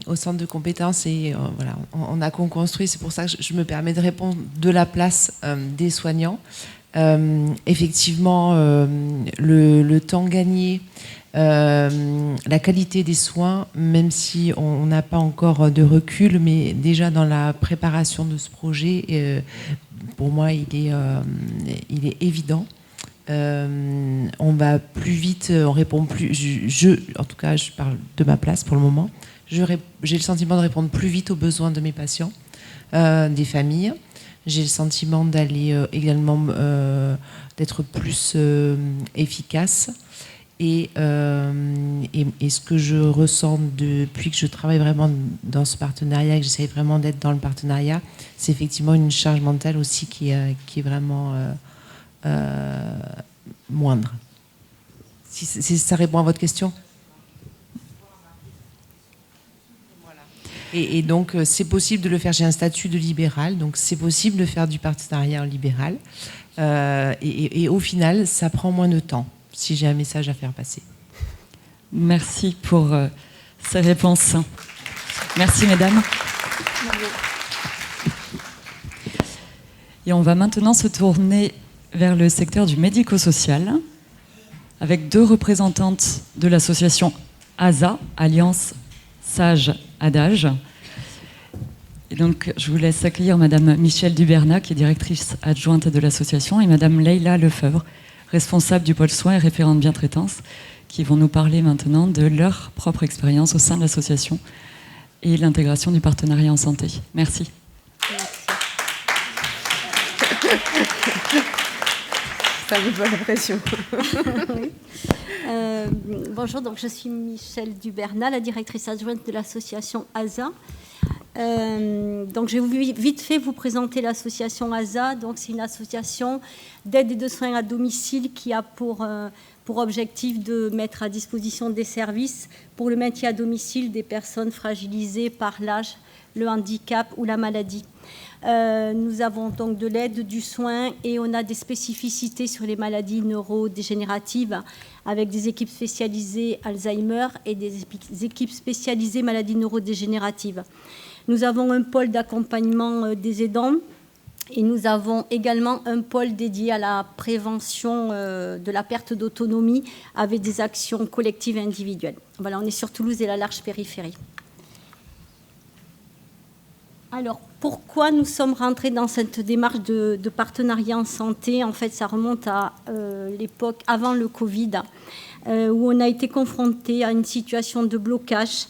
au centre de compétences et voilà, on a co-construit, c'est pour ça que je me permets de répondre de la place des soignants. Effectivement, le temps gagné, la qualité des soins, même si on n'a pas encore de recul, mais déjà dans la préparation de ce projet, pour moi, il est évident. On va plus vite, on répond plus. En tout cas, je parle de ma place pour le moment. J'ai le sentiment de répondre plus vite aux besoins de mes patients, des familles. J'ai le sentiment d'aller également d'être plus efficace. Et ce que je ressens depuis que je travaille vraiment dans ce partenariat, que j'essaie vraiment d'être dans le partenariat, c'est effectivement une charge mentale aussi qui est vraiment moindre. Si ça répond à votre question. Et donc, c'est possible de le faire. J'ai un statut de libéral, donc c'est possible de faire du partenariat en libéral. Et au final, ça prend moins de temps, si j'ai un message à faire passer. Merci pour ces réponses. Merci, mesdames. Et on va maintenant se tourner vers le secteur du médico-social, avec 2 représentantes de l'association ASA, Alliance Sage Adage. Et donc, je vous laisse accueillir Madame Michèle Dubernat, qui est directrice adjointe de l'association, et Madame Leïla Lefebvre, responsable du pôle soins et référente bientraitance, qui vont nous parler maintenant de leur propre expérience au sein de l'association et l'intégration du partenariat en santé. Merci. Ça vous donne l'impression. Oui. Bonjour, donc je suis Michèle Dubernat, la directrice adjointe de l'association ASA. Donc je vais vite fait vous présenter l'association ASA. Donc c'est une association d'aide et de soins à domicile qui a pour objectif de mettre à disposition des services pour le maintien à domicile des personnes fragilisées par l'âge, le handicap ou la maladie. Nous avons donc de l'aide, du soin et on a des spécificités sur les maladies neurodégénératives avec des équipes spécialisées Alzheimer et des équipes spécialisées maladies neurodégénératives. Nous avons un pôle d'accompagnement des aidants et nous avons également un pôle dédié à la prévention de la perte d'autonomie avec des actions collectives et individuelles. Voilà, on est sur Toulouse et la large périphérie. Alors, pourquoi nous sommes rentrés dans cette démarche de partenariat en santé? En fait, ça remonte à l'époque avant le Covid, où on a été confronté à une situation de blocage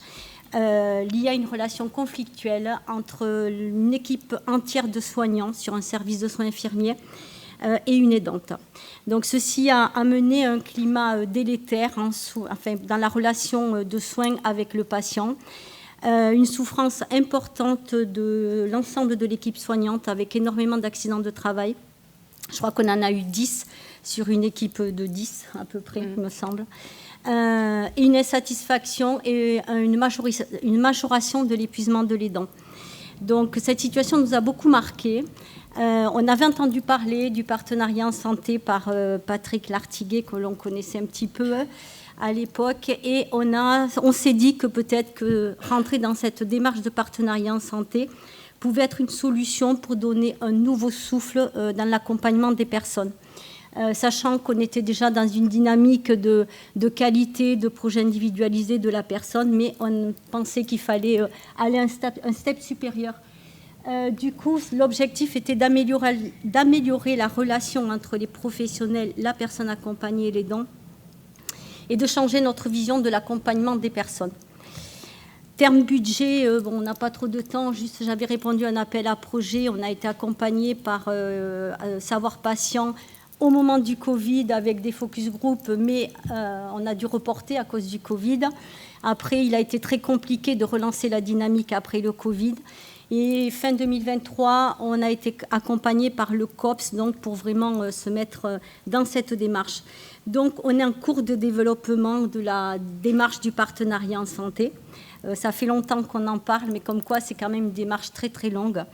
liée à une relation conflictuelle entre une équipe entière de soignants sur un service de soins infirmiers et une aidante. Donc, ceci a amené un climat délétère dans la relation de soins avec le patient. Une souffrance importante de l'ensemble de l'équipe soignante avec énormément d'accidents de travail. Je crois qu'on en a eu 10 sur une équipe de 10 à peu près, il me semble. Et une insatisfaction et une majoration de l'épuisement de l'aidant. Donc cette situation nous a beaucoup marqué. On avait entendu parler du partenariat en santé par Patrick Lartiguet, que l'on connaissait un petit peu à l'époque, et on s'est dit que peut-être que rentrer dans cette démarche de partenariat en santé pouvait être une solution pour donner un nouveau souffle dans l'accompagnement des personnes. Sachant qu'on était déjà dans une dynamique de qualité, de projet individualisé de la personne, mais on pensait qu'il fallait aller un step supérieur. Du coup, l'objectif était d'améliorer la relation entre les professionnels, la personne accompagnée et l'aidant, et de changer notre vision de l'accompagnement des personnes. Terme budget, on n'a pas trop de temps, juste j'avais répondu à un appel à projet, on a été accompagné par Savoir Patient au moment du Covid avec des focus group, mais on a dû reporter à cause du Covid. Après, il a été très compliqué de relancer la dynamique après le Covid. Et fin 2023, on a été accompagné par le COPS donc pour vraiment se mettre dans cette démarche. Donc, on est en cours de développement de la démarche du partenariat en santé. Ça fait longtemps qu'on en parle, mais comme quoi, c'est quand même une démarche très, très longue.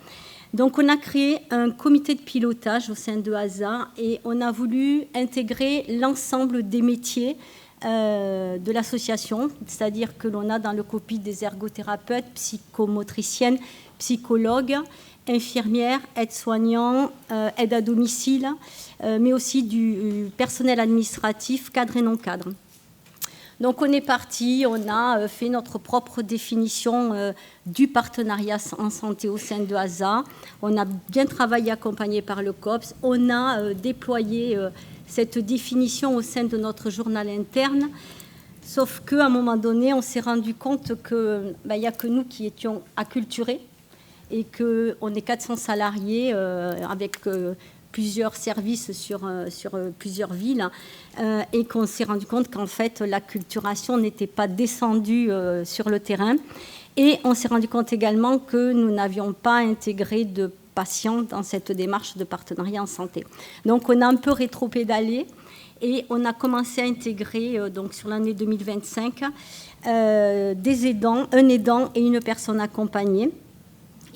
Donc, on a créé un comité de pilotage au sein de ASA et on a voulu intégrer l'ensemble des métiers de l'association, c'est-à-dire que l'on a dans le COPIT des ergothérapeutes, psychomotriciennes, psychologues, infirmières, aides-soignants, aides à domicile, mais aussi du personnel administratif, cadre et non cadre. Donc on est parti, on a fait notre propre définition du partenariat en santé au sein de ASA. On a bien travaillé accompagné par le COPS. On a déployé cette définition au sein de notre journal interne. Sauf qu'à un moment donné, on s'est rendu compte qu'il n'y a que nous qui étions acculturés et qu'on est 400 salariés avec plusieurs services sur plusieurs villes et qu'on s'est rendu compte qu'en fait l'acculturation n'était pas descendue sur le terrain et on s'est rendu compte également que nous n'avions pas intégré de patients dans cette démarche de partenariat en santé. Donc on a un peu rétropédalé et on a commencé à intégrer donc sur l'année 2025 des aidants, un aidant et une personne accompagnée.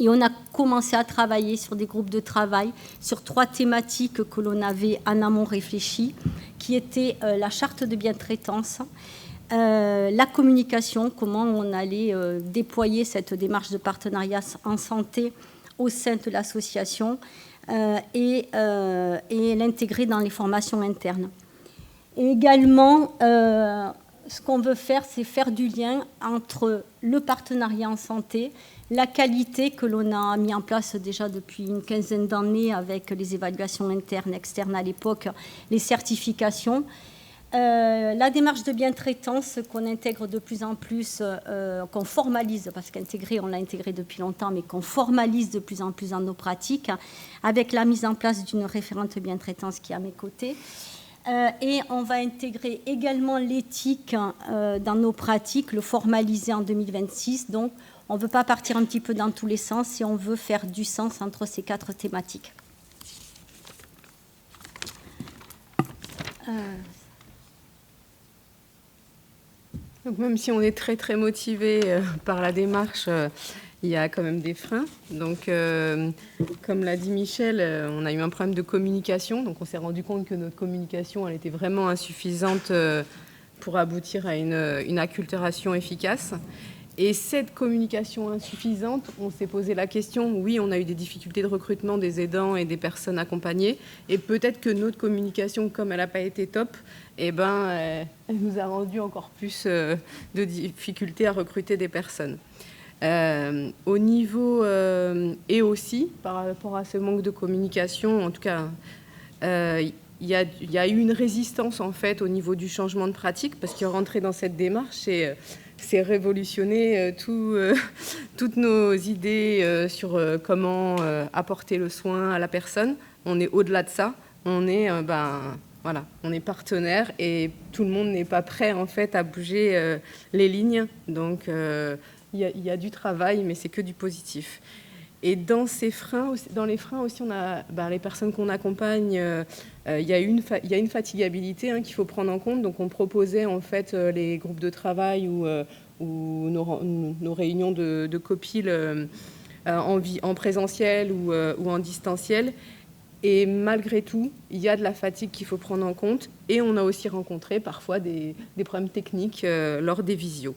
Et on a commencé à travailler sur des groupes de travail, sur 3 thématiques que l'on avait en amont réfléchies, qui étaient la charte de bientraitance, la communication, comment on allait déployer cette démarche de partenariat en santé au sein de l'association, et l'intégrer dans les formations internes. Et également, ce qu'on veut faire, c'est faire du lien entre le partenariat en santé, la qualité que l'on a mis en place déjà depuis une quinzaine d'années avec les évaluations internes, externes à l'époque, les certifications, la démarche de bientraitance qu'on intègre de plus en plus, qu'on formalise, parce qu'intégrer, on l'a intégré depuis longtemps, mais qu'on formalise de plus en plus dans nos pratiques, avec la mise en place d'une référente bientraitance qui est à mes côtés. Et on va intégrer également l'éthique dans nos pratiques, le formaliser en 2026. Donc, on ne veut pas partir un petit peu dans tous les sens et on veut faire du sens entre ces 4 thématiques. Donc, même si on est très, très motivé par la démarche, il y a quand même des freins. Donc, comme l'a dit Michel, on a eu un problème de communication. Donc, on s'est rendu compte que notre communication, elle était vraiment insuffisante pour aboutir à une acculturation efficace. Et cette communication insuffisante, on s'est posé la question, oui, on a eu des difficultés de recrutement des aidants et des personnes accompagnées. Et peut-être que notre communication, comme elle n'a pas été top, elle nous a rendu encore plus de difficultés à recruter des personnes. Au niveau et aussi par rapport à ce manque de communication, en tout cas, il y a eu une résistance en fait au niveau du changement de pratique, parce que rentrer dans cette démarche, c'est révolutionner toutes nos idées sur comment apporter le soin à la personne. On est au-delà de ça. On est voilà, on est partenaire et tout le monde n'est pas prêt en fait à bouger les lignes. Donc il y a du travail, mais c'est que du positif. Et dans les freins aussi, on a les personnes qu'on accompagne. Il y a une fatigabilité qu'il faut prendre en compte. Donc, on proposait en fait les groupes de travail ou nos réunions de copil en présentiel ou en distanciel. Et malgré tout, il y a de la fatigue qu'il faut prendre en compte. Et on a aussi rencontré parfois des problèmes techniques lors des visios.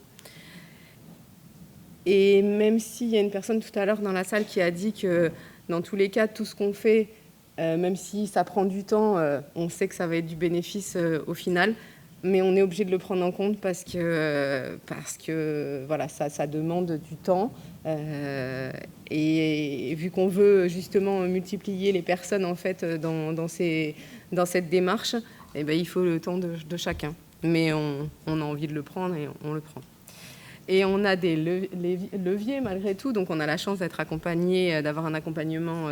Et même s'il y a une personne tout à l'heure dans la salle qui a dit que dans tous les cas, tout ce qu'on fait, même si ça prend du temps, on sait que ça va être du bénéfice au final, mais on est obligé de le prendre en compte parce que voilà, ça demande du temps. Et vu qu'on veut justement multiplier les personnes en fait dans cette démarche, eh ben, il faut le temps de chacun. Mais on a envie de le prendre et on le prend. Et on a des leviers malgré tout, donc on a la chance d'être accompagné, d'avoir un accompagnement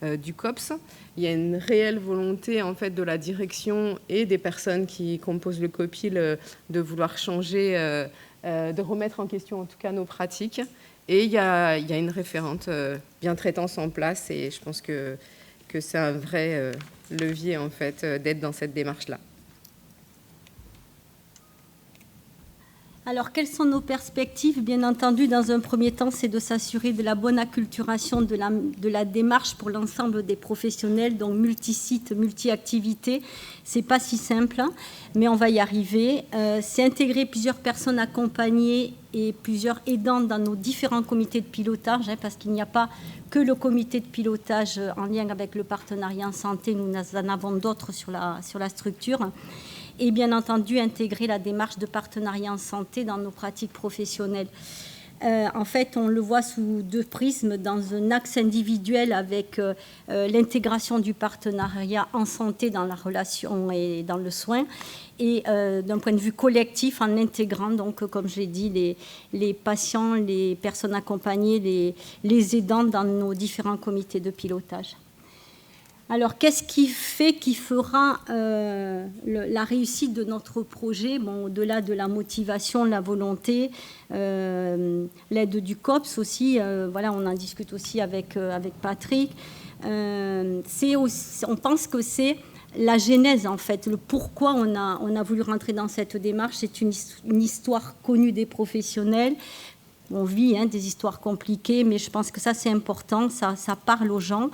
du COPS. Il y a une réelle volonté en fait de la direction et des personnes qui composent le COPIL de vouloir changer, de remettre en question en tout cas nos pratiques. Et il y a une référente bientraitance en place et je pense que c'est un vrai levier en fait d'être dans cette démarche-là. Alors, quelles sont nos perspectives? Bien entendu, dans un premier temps, c'est de s'assurer de la bonne acculturation de la démarche pour l'ensemble des professionnels, donc multi-sites, multi-activités. C'est pas si simple, mais on va y arriver. C'est intégrer plusieurs personnes accompagnées et plusieurs aidants dans nos différents comités de pilotage, parce qu'il n'y a pas que le comité de pilotage en lien avec le partenariat en santé, nous en avons d'autres sur la structure. Et bien entendu, intégrer la démarche de partenariat en santé dans nos pratiques professionnelles. En fait, on le voit sous 2 prismes, dans un axe individuel avec l'intégration du partenariat en santé dans la relation et dans le soin, et d'un point de vue collectif en intégrant, donc, comme je l'ai dit, les patients, les personnes accompagnées, les aidants dans nos différents comités de pilotage. Alors, qu'est-ce qui fera la réussite de notre projet, au-delà de la motivation, la volonté, l'aide du COPS aussi, voilà, on en discute aussi avec Patrick. On pense que c'est la genèse, en fait, le pourquoi on a voulu rentrer dans cette démarche. C'est une histoire connue des professionnels. On vit des histoires compliquées, mais je pense que ça, c'est important, ça parle aux gens.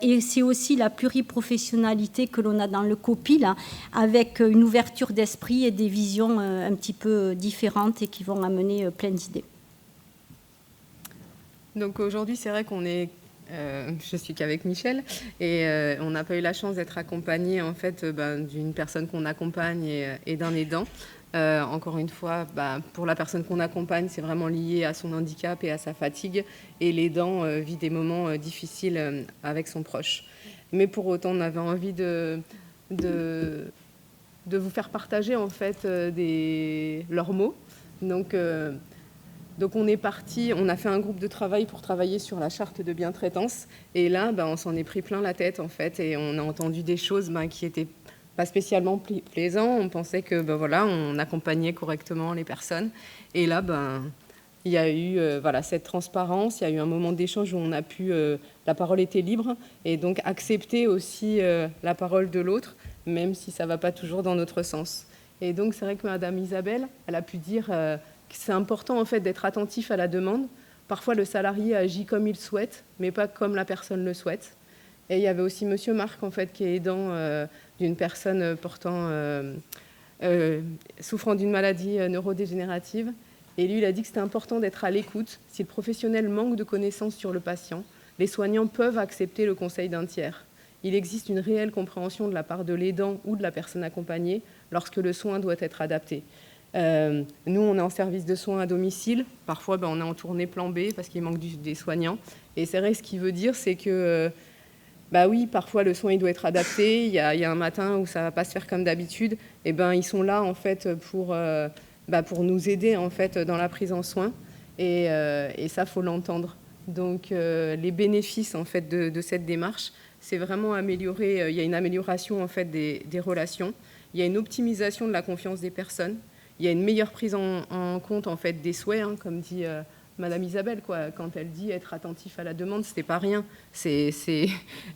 Et c'est aussi la pluriprofessionnalité que l'on a dans le COPIL, avec une ouverture d'esprit et des visions un petit peu différentes et qui vont amener plein d'idées. Donc aujourd'hui, c'est vrai qu'on est je suis qu'avec Michel et on n'a pas eu la chance d'être accompagné en fait d'une personne qu'on accompagne et d'un aidant. Encore une fois, pour la personne qu'on accompagne, c'est vraiment lié à son handicap et à sa fatigue, et l'aidant vit des moments difficiles avec son proche. Mais pour autant, on avait envie de vous faire partager en fait leurs mots. Donc on est parti, on a fait un groupe de travail pour travailler sur la charte de bientraitance. Et là, on s'en est pris plein la tête en fait, et on a entendu des choses qui étaient pas spécialement plaisantes. On pensait que on accompagnait correctement les personnes. Et là, il y a eu cette transparence. Il y a eu un moment d'échange où on a pu, la parole était libre, et donc accepter aussi la parole de l'autre, même si ça va pas toujours dans notre sens. Et donc c'est vrai que Madame Isabelle, elle a pu dire c'est important en fait d'être attentif à la demande. Parfois le salarié agit comme il souhaite, mais pas comme la personne le souhaite. Et il y avait aussi Monsieur Marc en fait qui est aidant d'une personne souffrant d'une maladie neurodégénérative. Et lui, il a dit que c'était important d'être à l'écoute. Si le professionnel manque de connaissances sur le patient, les soignants peuvent accepter le conseil d'un tiers. Il existe une réelle compréhension de la part de l'aidant ou de la personne accompagnée lorsque le soin doit être adapté. Nous, on est en service de soins à domicile. Parfois, on est en tournée plan B parce qu'il manque des soignants. Et c'est vrai, ce qu'il veut dire, c'est que, oui, parfois, le soin il doit être adapté. Il y a un matin où ça ne va pas se faire comme d'habitude. Et ils sont là, en fait, pour nous aider, en fait, dans la prise en soin. Et ça, il faut l'entendre. Donc, les bénéfices, en fait, de cette démarche, c'est vraiment améliorer. Il y a une amélioration, en fait, des relations. Il y a une optimisation de la confiance des personnes. Il y a une meilleure prise en compte en fait des souhaits, comme dit Madame Isabelle, quand elle dit être attentif à la demande, c'était pas rien. Elle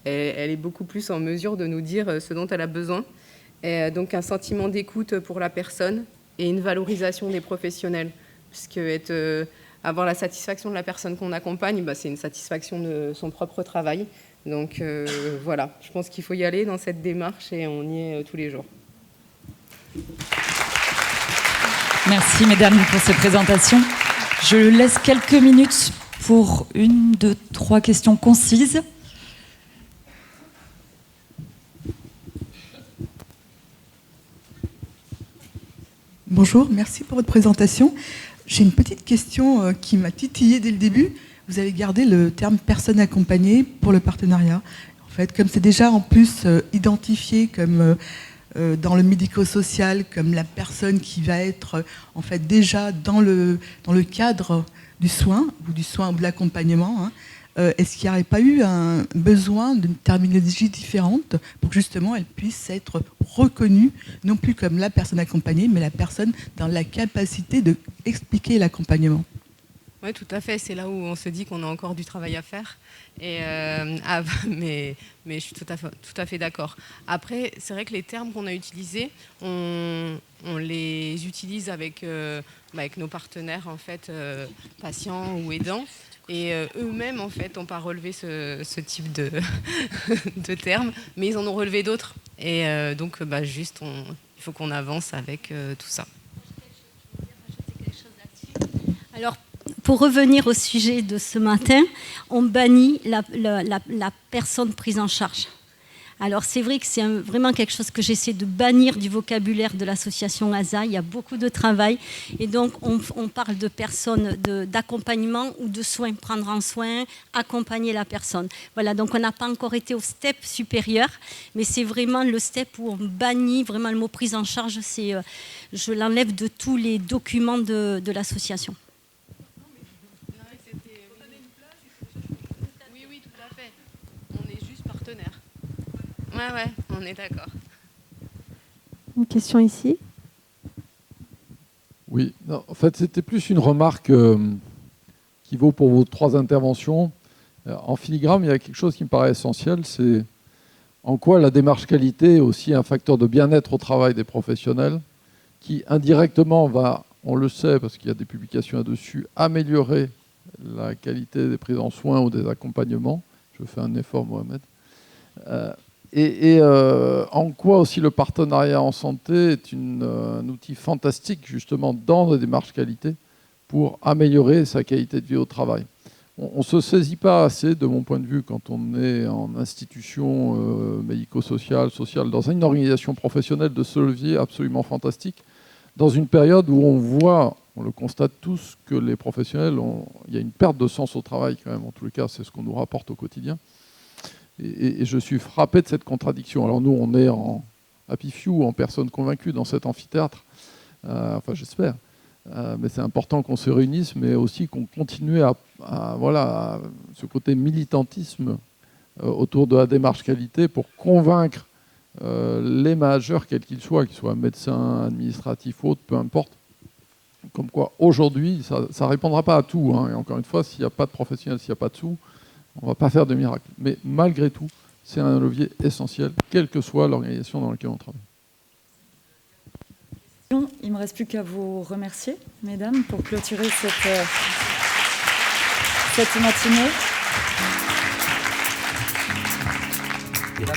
est beaucoup plus en mesure de nous dire ce dont elle a besoin. Et donc un sentiment d'écoute pour la personne et une valorisation des professionnels, puisque avoir la satisfaction de la personne qu'on accompagne, c'est une satisfaction de son propre travail. Donc voilà, je pense qu'il faut y aller dans cette démarche et on y est tous les jours. Merci mesdames pour ces présentations. Je laisse quelques minutes pour 1, 2, 3 questions concises. Bonjour, merci pour votre présentation. J'ai une petite question qui m'a titillée dès le début. Vous avez gardé le terme personne accompagnée pour le partenariat. En fait, comme c'est déjà en plus identifié comme dans le médico-social comme la personne qui va être en fait déjà dans le cadre du soin ou de l'accompagnement, est-ce qu'il n'y aurait pas eu un besoin d'une terminologie différente pour que justement elle puisse être reconnue non plus comme la personne accompagnée, mais la personne dans la capacité d'expliquer l'accompagnement? Oui, tout à fait. C'est là où on se dit qu'on a encore du travail à faire. Mais je suis tout à fait d'accord. Après, c'est vrai que les termes qu'on a utilisés, on les utilise avec nos partenaires, en fait, patients ou aidants. Et eux-mêmes, en fait, n'ont pas relevé ce type de termes, mais ils en ont relevé d'autres. Et donc, juste, il faut qu'on avance avec tout ça. Alors, pour revenir au sujet de ce matin, on bannit la personne prise en charge. Alors c'est vrai que c'est vraiment quelque chose que j'essaie de bannir du vocabulaire de l'association ASA. Il y a beaucoup de travail et donc on parle de personnes d'accompagnement ou de soins, prendre en soin, accompagner la personne. Voilà, donc on n'a pas encore été au step supérieur, mais c'est vraiment le step où on bannit vraiment le mot prise en charge. Je l'enlève de tous les documents de l'association. Ouais, on est d'accord. Une question ici. Oui, non, en fait, c'était plus une remarque qui vaut pour vos 3 interventions. En filigrane, il y a quelque chose qui me paraît essentiel, c'est en quoi la démarche qualité est aussi un facteur de bien-être au travail des professionnels qui, indirectement, va, on le sait, parce qu'il y a des publications là-dessus, améliorer la qualité des prises en soins ou des accompagnements. Je fais un effort, Mohamed. En quoi aussi le partenariat en santé est un outil fantastique justement dans les démarches qualité pour améliorer sa qualité de vie au travail. on ne se saisit pas assez, de mon point de vue, quand on est en institution médico-sociale, dans une organisation professionnelle, de ce levier absolument fantastique, dans une période où on voit, on le constate tous, que les professionnels, il y a une perte de sens au travail quand même, en tous les cas, c'est ce qu'on nous rapporte au quotidien. Et je suis frappé de cette contradiction. Alors nous, on est en happy few, en personnes convaincues dans cet amphithéâtre, enfin j'espère. Mais c'est important qu'on se réunisse, mais aussi qu'on continue à ce côté militantisme autour de la démarche qualité pour convaincre les managers, quels qu'ils soient médecins, administratifs, autres, peu importe. Comme quoi, aujourd'hui, ça ne répondra pas à tout. Hein. Et encore une fois, s'il n'y a pas de professionnels, s'il n'y a pas de sous, on ne va pas faire de miracle. Mais malgré tout, c'est un levier essentiel, quelle que soit l'organisation dans laquelle on travaille. Il ne me reste plus qu'à vous remercier, mesdames, pour clôturer cette matinée. Et la